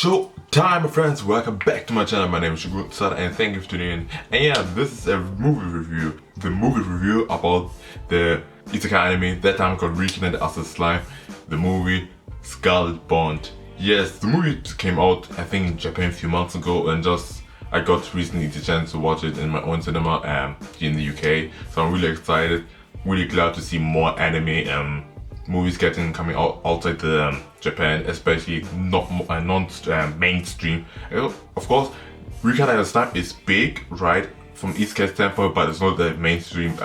Showtime, my friends, welcome back to my channel. My name is Shogun Zorra and thank you for tuning in. And yeah, this is a movie review. The movie review about the isekai anime, that time called Reincarnated as Slime, the movie Scarlet Bond. Yes, the movie came out I think in Japan a few months ago, and I got recently the chance to watch it in my own cinema here in the UK. So I'm really excited, really glad to see more anime movies coming out outside the Japan, especially not mainstream. Of course, Reincarnated Slime is big, right, from isekai standpoint, but it's not the mainstream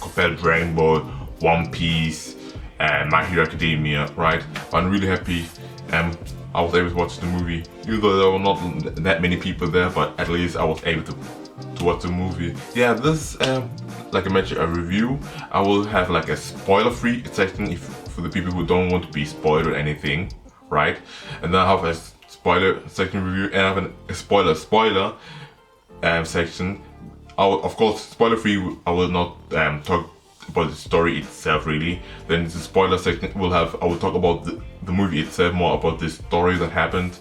compared to Dragon Ball, One Piece, and My Hero Academia, right? But I'm really happy I was able to watch the movie, even though there were not that many people there, but at least I was able to watch the movie. Yeah, this like I mentioned, a review. I will have like a spoiler-free section for the people who don't want to be spoiled or anything, right? And then I have a spoiler section review, and I have a spoiler section. Of course, spoiler-free. I will not talk about the story itself really. Then the spoiler section I will talk about the movie itself, more about the story that happened.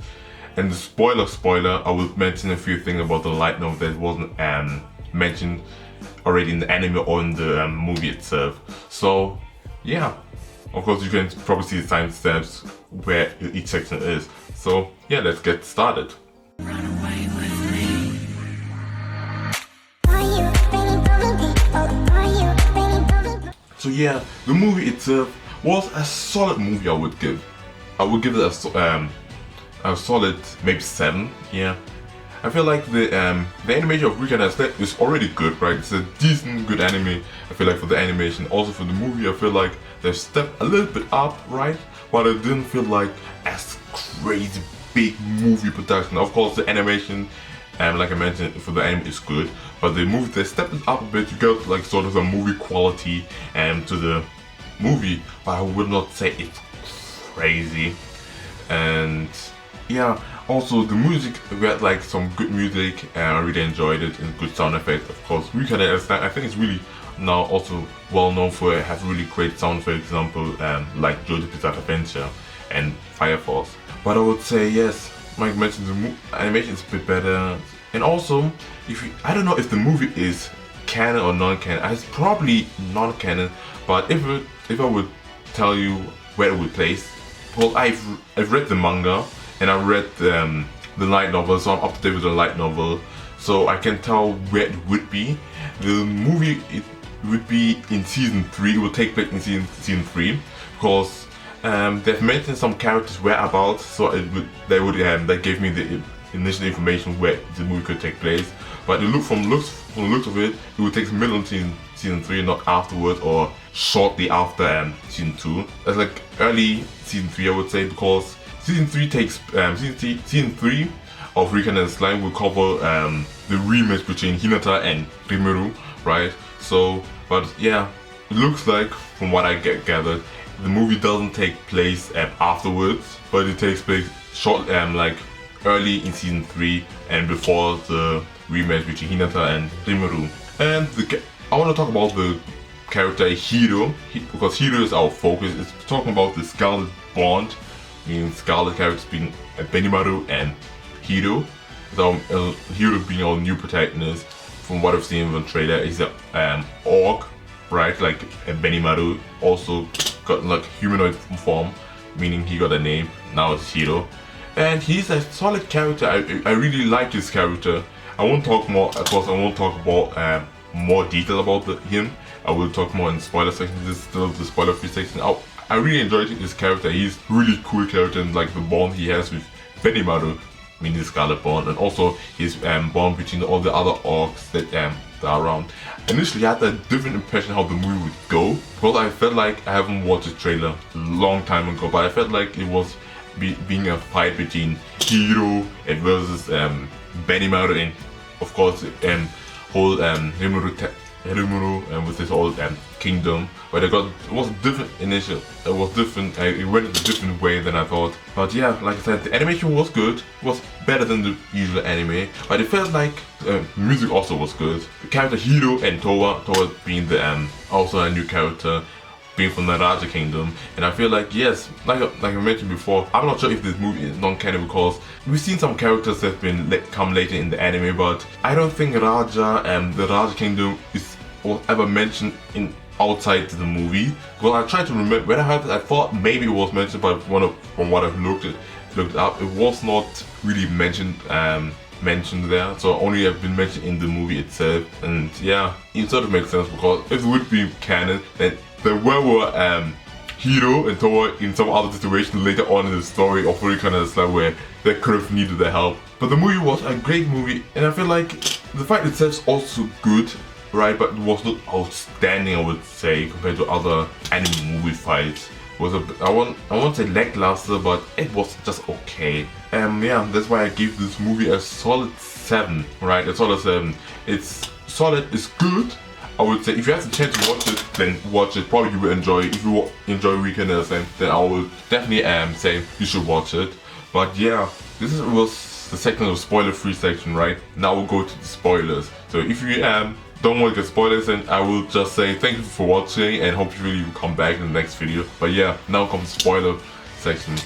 And the spoiler, I will mention a few things about the light novel that wasn't mentioned already in the anime or in the movie itself. So yeah, of course you can probably see the timestamps where each section is. So yeah, let's get started. So yeah, the movie itself was a solid movie. I would give it a solid maybe 7. Yeah, I feel like the animation of Reincarnated Slime is already good, right? It's a decent, good anime. I feel like for the animation, also for the movie, I feel like they've stepped a little bit up, right? But it didn't feel like as crazy big movie production. Of course, the animation, like I mentioned, for the anime is good, but the movie, they stepped it up a bit. You got like sort of a movie quality to the movie, but I would not say it's crazy. And yeah, also the music, we had like some good music, and I really enjoyed it, and good sound effects. Of course, Reincarnated Slime, I think it's really now also well known for have really great sound, for example, like JoJo's Bizarre Adventure and Fire Force. But I would say yes, Mike mentioned the animation is a bit better, and also I don't know if the movie is canon or non-canon. It's probably non-canon, but if I would tell you where it would place, well, I've read the manga and I've read the light novel, so I'm up to date with the light novel, so I can tell where it would be. The movie, it would be in season 3. It will take place in season 3 because they've mentioned some characters' whereabouts, so that gave me the initial information where the movie could take place. But from the looks of it, it would take middle of season 3, not afterwards or shortly after season 2. That's like early season 3, I would say, because season 3 takes season 3 of Reincarnated Slime will cover the rematch between Hinata and Rimuru, right? So, but yeah, it looks like, from what I gathered, the movie doesn't take place afterwards, but it takes place like early in season 3 and before the rematch between Hinata and Rimuru. And I want to talk about the character Hiiro, because Hiiro is our focus. It's talking about the Scarlet Bond, meaning Scarlet characters being Benimaru and Hiiro. So Hiiro being our new protagonist. From what I've seen in the trailer, he's an orc, right? Like Benimaru also got like humanoid form, meaning he got a name. Now it's Hiiro, and he's a solid character. I really like this character. I won't talk more. Of course, I won't talk about more detail about him. I will talk more in the spoiler section. This is still the spoiler-free section. I really enjoyed this character. He's really cool character, and like the bond he has with Benimaru, meaning the Scarlet Bond, and also his bond between all the other orcs that are around. Initially, I had a different impression how the movie would go, because I felt like I haven't watched the trailer a long time ago, but I felt like it was being a fight between Hiiro versus Benimaru, and of course whole Rimuru with his old kingdom. But it was different initial. It was different. It went in a different way than I thought. But yeah, like I said, the animation was good. It was better than the usual anime. But it felt like music also was good. The character Hiiro and Towa being the also a new character, being from the Raja Kingdom. And I feel like, yes, like I mentioned before, I'm not sure if this movie is non-canon because we've seen some characters that have been come later in the anime, but I don't think Raja and the Raja Kingdom was ever mentioned in outside the movie. Well, I tried to remember when I heard it, I thought maybe it was mentioned, but from what I've looked up, it was not really mentioned there, so only have been mentioned in the movie itself. And yeah, it sort of makes sense because if it would be canon, then there were Hiiro and Towa in some other situation later on in the story of Reincarnated where they could have needed their help. But the movie was a great movie, and I feel like the fight itself is also good, right? But it was not outstanding, I would say, compared to other anime movie fights. It was I won't say lackluster, but it was just okay. Yeah, that's why I give this movie a solid 7, right? A solid 7. It's solid, it's good. I would say if you have the chance to watch it, then watch it. Probably you will enjoy it. If you enjoy Reincarnated, then I would definitely say you should watch it. But yeah, this was the second of spoiler-free section, right? Now we'll go to the spoilers. So if you don't want to get spoilers, then I will just say thank you for watching and hopefully you will come back in the next video. But yeah, now comes the spoiler section.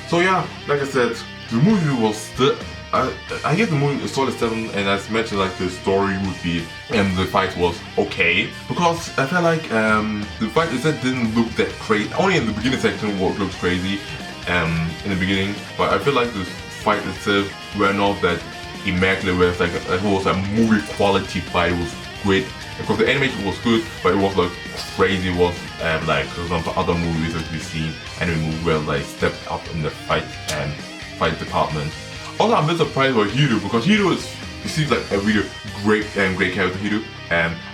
So yeah, like I said, the movie was still, I give the movie a solid 7, and as mentioned, like the story would be, and the fight was okay, because I felt like the fight itself didn't look that crazy. Only in the beginning section what looked crazy in the beginning, but I feel like the fight itself were not that immaculate, where it's like it was a movie quality fight. It was great because the animation was good, but it was like crazy. It was like, for example, other movies that we've seen, anime movies where like stepped up in the fight department. Also, I'm a bit surprised by Hiiro because Hiiro seems like a really great character, Hiiro.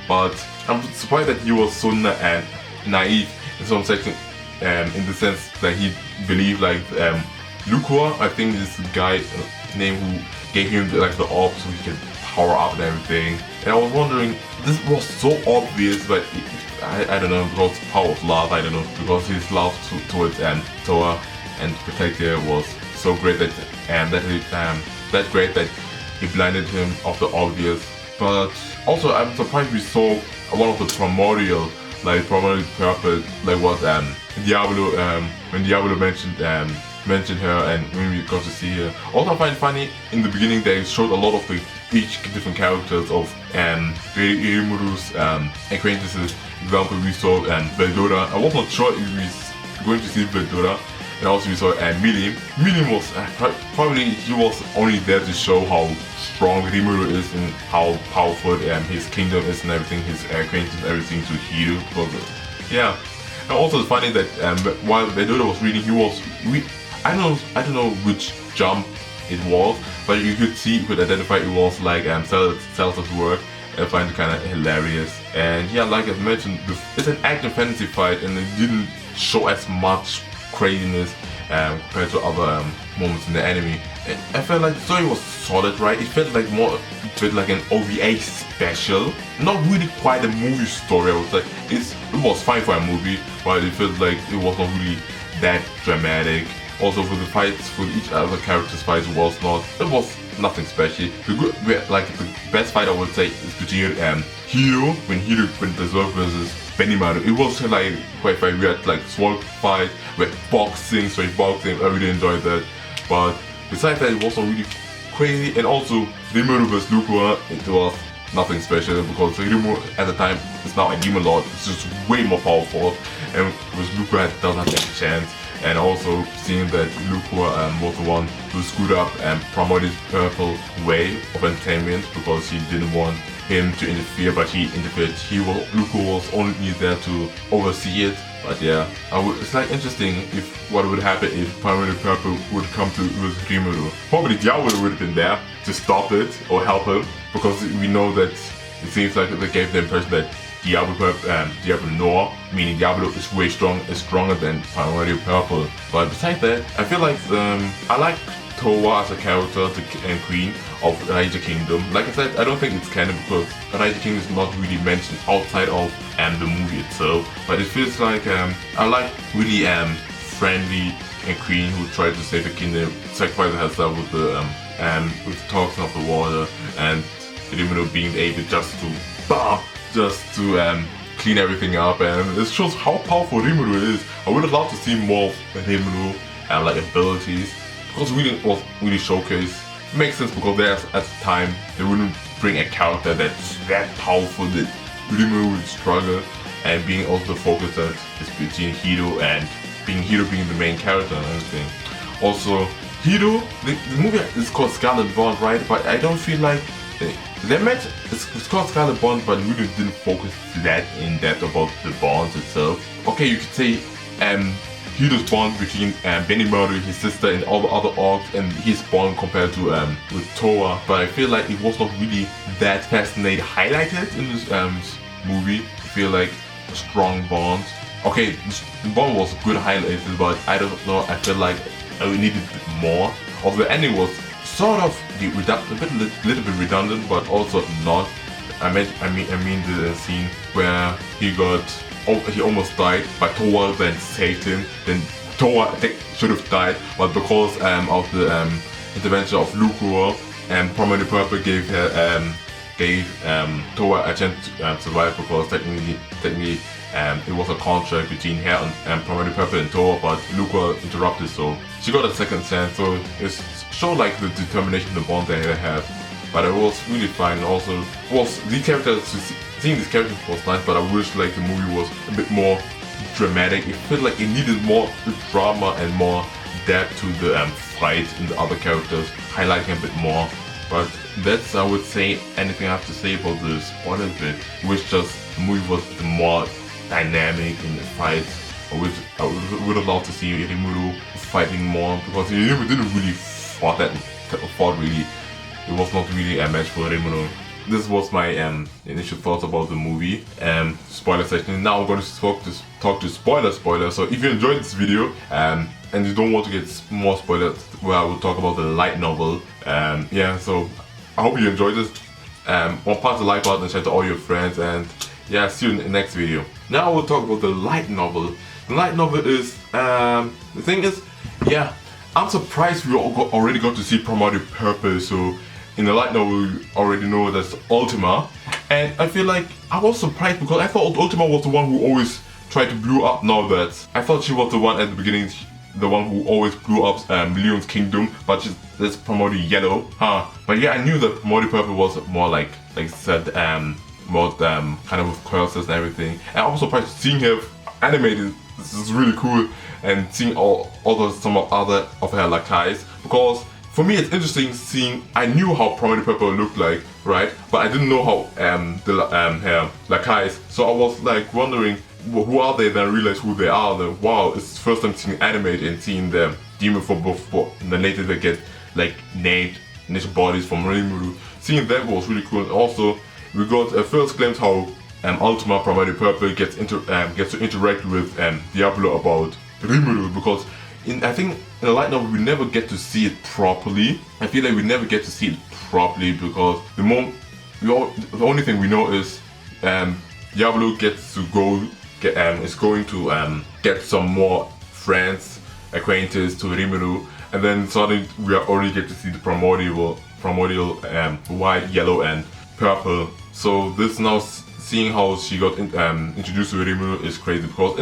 But I'm surprised that he was so naive in some section, in the sense that he believed like Lukua, I think is the guy name who gave him the orb so he can power up and everything. And I was wondering, this was so obvious, but I don't know, because power of love, I don't know, because his love towards Towa and Protector was so great that that's great that he blinded him of the obvious. But also I'm surprised we saw one of the primordial purpose, like what Diablo when Diablo mentioned her and when we got to see her. Also I find it funny in the beginning they showed a lot of each different characters of Rimuru's acquaintances. For example, we saw Veldora. I was not sure if we were going to see Veldora. And also we saw Milim. Milim was probably he was only there to show how strong Rimuru is and how powerful his kingdom is and everything, his acquaintance, everything to Hiiro. Yeah. And also it's funny that while Veldora was reading, I don't know which jump it was, but you could identify it was like Celsa's work. I find it kind of hilarious. And yeah, like I mentioned, it's an action fantasy fight, and it didn't show as much craziness compared to other moments in the anime. And I felt like the story was solid, right? It felt like more a bit like an OVA special, not really quite a movie story. I was like, it was fine for a movie, but it felt like it was not really that dramatic. Also, for the fights, for each other character's fights it was nothing special. The best fight I would say is between Hiiro when the Zorra versus Benimaru. It was like quite fun. We had like sword fight, we had boxing, straight boxing. I really enjoyed that. But besides that, it wasn't really crazy. And also Rimuru vs Lukua, it was nothing special because Rimuru at the time is now a demon lord. It's just way more powerful, and with Lukua doesn't have any chance. And also seeing that Lukua was the one who screwed up and promoted Purple way of entertainment because he didn't want him to interfere, but he interfered. Lukua was only there to oversee it. But yeah, it's like interesting if what would happen if Primary Purple would come to with Rimuru. Probably Diablo would have been there to stop it or help him, because we know that it seems like they gave the impression that Diablo Noir, meaning Diablo is way stronger than Primary Purple. But besides that, I feel like I like Towa as a character and queen of Raja Kingdom. Like I said, I don't think it's canon because Raja Kingdom is not really mentioned outside of the movie itself. But it feels like I like really friendly and queen who tried to save the kingdom, sacrificing herself with the toxin of the water, and Rimuru being able just to clean everything up, and it shows how powerful Rimuru is. I would have loved to see more of Rimuru and like abilities, because it was really showcased. It makes sense because there's at the time they wouldn't bring a character that's that powerful that Rimuru would struggle, and being also the focus that is between Hiiro and Hiiro being the main character and everything. Also, Hiiro, the movie is called Scarlet Bond, right? But I don't feel like they met. It's called Scarlet Bond, but really didn't focus that in depth about the bonds itself. Okay, you could say Hiiro's bond between Benimaru, his sister, and all the other orcs, and his bond compared to with Towa. But I feel like it was not really that fascinating highlighted in this movie. I feel like a strong bond. Okay, the bond was good highlighted, but I don't know. I feel like I needed more. Although the ending was sort of a little bit redundant, but also not. I mean the scene where he almost died, but Towa then saved him. Then Towa should have died, but because of the intervention of Lucro, Prominent Purple gave Towa a chance to survive, because technically it was a contract between her and Prominent Purple and Towa, but Lucro interrupted, so she got a second chance. So it showed like the determination, the bond they had. But it was really fine. Also, seeing these characters was nice, but I wish like the movie was a bit more dramatic. It felt like it needed more drama and more depth to the fight in the other characters, highlighting a bit more. But that's, I would say, anything I have to say about the spoiler bit. I wish just the movie was more dynamic in the fights. I would have loved to see Rimuru fighting more, because he didn't really fought really. It was not really a match for Rimuru. This was my initial thoughts about the movie. Spoiler section. Now I'm going to talk to spoiler. So if you enjoyed this video and you don't want to get more spoilers, where I will talk about the light novel. Yeah, so I hope you enjoyed this. One part the like button and share to all your friends, and yeah, see you in the next video. Now we'll talk about the light novel. The light novel is the thing is, yeah, I'm surprised we already got to see Promoted Purple. So in the light novel, we already know that's Ultima, and I feel like I was surprised because I thought Ultima was the one who always tried to blow up. Now that I thought she was the one at the beginning, the one who always blew up Leon's kingdom, but that's Promoted Yellow, huh? But yeah, I knew that Promoted Purple was more like said more kind of with curses and everything. And I was surprised seeing her animated. This is really cool, and seeing some other of her lacais, because for me it's interesting seeing. I knew how Prominent Purple looked like, right? But I didn't know how her lacais. So I was like wondering who are they. Then I realized who they are. Then wow, it's the first time seeing animated and seeing the demon for both. The later they get like named initial bodies from Rimuru. Seeing that was really cool. And also we got a first glimpse how Ultima Prominent Purple gets to interact with Diablo about Rimuru, because I think in the light novel we never get to see it properly. I feel like we never get to see it properly because the only thing we know is Diablo gets to is going to get some more friends, acquaintances to Rimuru, and then suddenly we already get to see the primordial white, yellow, and purple. So this now, seeing how she got introduced to Rimuru is crazy, because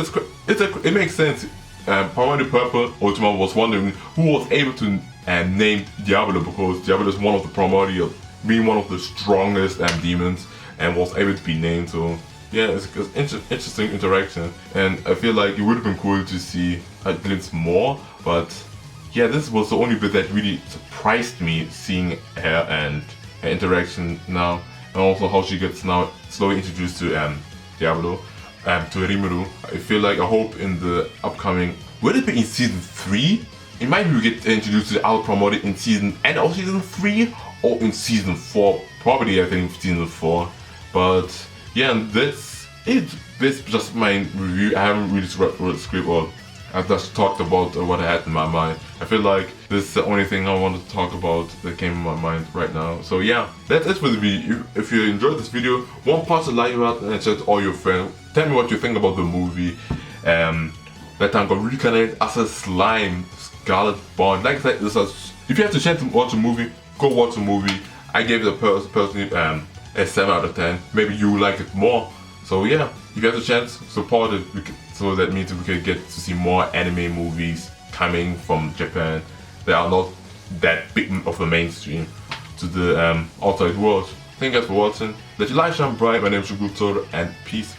it makes sense. Primordial Purple Ultima was wondering who was able to name Diablo, because Diablo is one of the primordial, being one of the strongest demons, and was able to be named. So yeah, it's interesting interaction, and I feel like it would have been cool to see a glimpse more. But yeah, this was the only bit that really surprised me, seeing her and her interaction now, and also how she gets now slowly introduced to Diablo, to Rimuru. I hope in the upcoming, will it be in season 3? It might be we get introduced to the other promoted in season 3 or in season 4. Probably I think season 4. But yeah, that's it. This is just my review. I haven't really wrote the script, or I've just talked about what I had in my mind. I feel like this is the only thing I wanted to talk about that came in my mind right now. So yeah, that's it for the video. If you enjoyed this video, one part to like button and share to all your friends. Tell me what you think about the movie. That time got Reincarnated as a slime, Scarlet Bond. Like I said, if you have to chance to watch a movie, go watch a movie. I gave it personally a 7 out of 10. Maybe you like it more. So yeah, if you have the chance, support it, so that means we could get to see more anime movies coming from Japan that are not that big of a mainstream to the outside world. Thank you guys for watching. Let your light shine bright. My name is Shogun Zorra, and peace